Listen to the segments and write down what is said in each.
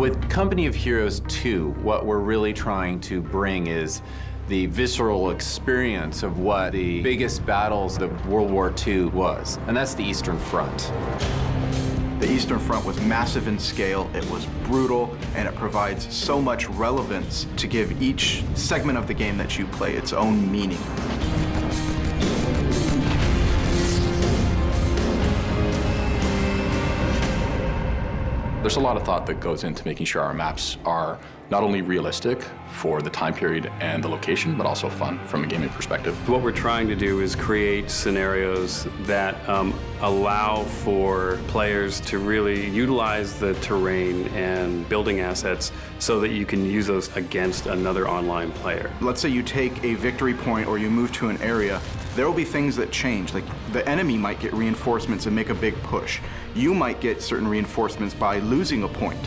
With Company of Heroes 2, what we're really trying to bring is the visceral experience of what the biggest battles of World War II was, and that's the Eastern Front. The Eastern Front was massive in scale, it was brutal, and it provides so much relevance to give each segment of the game that you play its own meaning. There's a lot of thought that goes into making sure our maps are not only realistic for the time period and the location, but also fun from a gaming perspective. What we're trying to do is create scenarios that allow for players to really utilize the terrain and building assets so that you can use those against another online player. Let's say you take a victory point or you move to an area, there will be things that change. Like the enemy might get reinforcements and make a big push. You might get certain reinforcements by losing a point.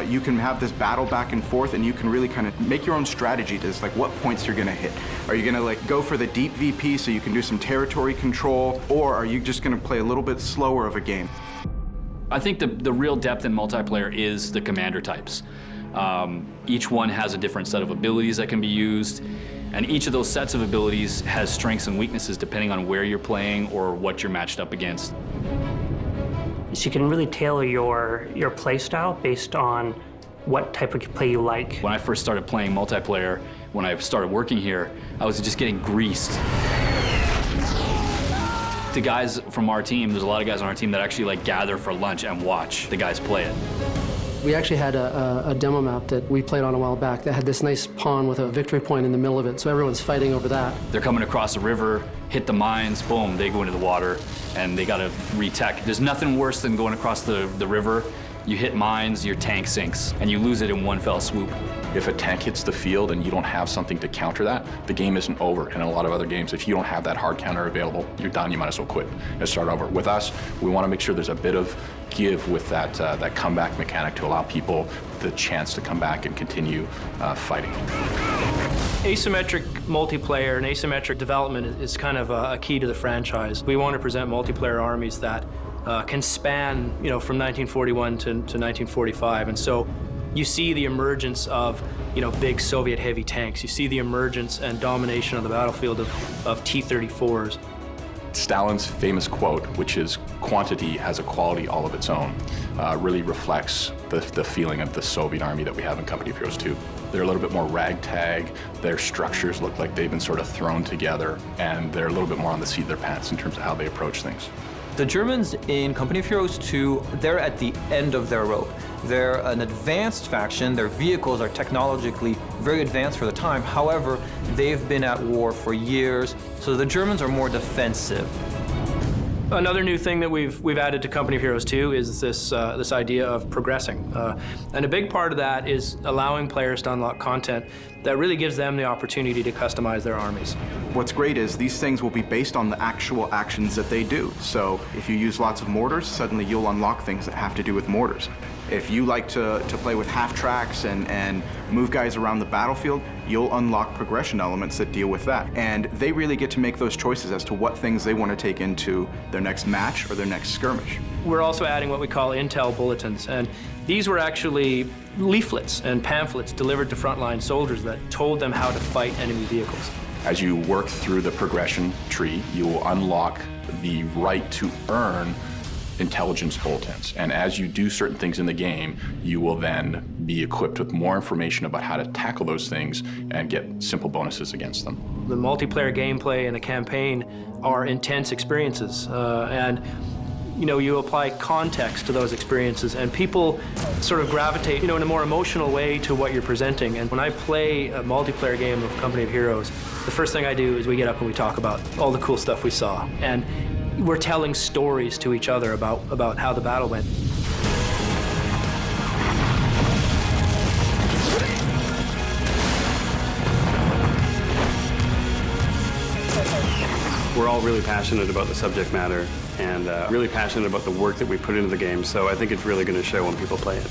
You can have this battle back and forth, and you can really kind of make your own strategy to like what points you're gonna hit. Are you gonna like go for the deep VP so you can do some territory control, or are you just gonna play a little bit slower of a game? I think the real depth in multiplayer is the commander types. Each one has a different set of abilities that can be used, and each of those sets of abilities has strengths and weaknesses depending on where you're playing or what you're matched up against. So you can really tailor your play style based on what type of play you like. When I first started playing multiplayer, when I started working here, I was just getting greased. The guys from our team, there's a lot of guys on our team that actually like gather for lunch and watch the guys play it. We actually had a demo map that we played on a while back that had this nice pond with a victory point in the middle of it, so everyone's fighting over that. They're coming across the river, hit the mines, boom, they go into the water, and they gotta re-tech. There's nothing worse than going across the river, you hit mines, your tank sinks, and you lose it in one fell swoop. If a tank hits the field and you don't have something to counter that, the game isn't over. And in a lot of other games, if you don't have that hard counter available, you're done, you might as well quit and start over. With us, we want to make sure there's a bit of give with that comeback mechanic to allow people the chance to come back and continue fighting. Asymmetric multiplayer and asymmetric development is kind of a key to the franchise. We want to present multiplayer armies that can span, from 1941 to 1945, and so you see the emergence of, big Soviet-heavy tanks. You see the emergence and domination on the battlefield of T-34s. Stalin's famous quote, which is "quantity has a quality all of its own," really reflects the feeling of the Soviet army that we have in Company of Heroes 2. They're a little bit more ragtag, their structures look like they've been sort of thrown together, and they're a little bit more on the seat of their pants in terms of how they approach things. The Germans in Company of Heroes 2, they're at the end of their rope. They're an advanced faction. Their vehicles are technologically very advanced for the time. However, they've been at war for years, so the Germans are more defensive. Another new thing that we've added to Company of Heroes 2 is this idea of progressing. And a big part of that is allowing players to unlock content that really gives them the opportunity to customize their armies. What's great is these things will be based on the actual actions that they do. So if you use lots of mortars, suddenly you'll unlock things that have to do with mortars. If you like to play with half tracks and move guys around the battlefield, you'll unlock progression elements that deal with that. And they really get to make those choices as to what things they want to take into their next match or their next skirmish. We're also adding what we call intel bulletins, and these were actually leaflets and pamphlets delivered to frontline soldiers that told them how to fight enemy vehicles. As you work through the progression tree, you will unlock the right to earn intelligence bulletins. And as you do certain things in the game, you will then be equipped with more information about how to tackle those things and get simple bonuses against them. The multiplayer gameplay and the campaign are intense experiences, and you apply context to those experiences, and people sort of gravitate, in a more emotional way to what you're presenting. And when I play a multiplayer game of Company of Heroes, the first thing I do is we get up and we talk about all the cool stuff we saw. And we're telling stories to each other about how the battle went. We're all really passionate about the subject matter and really passionate about the work that we put into the game, so I think it's really going to show when people play it.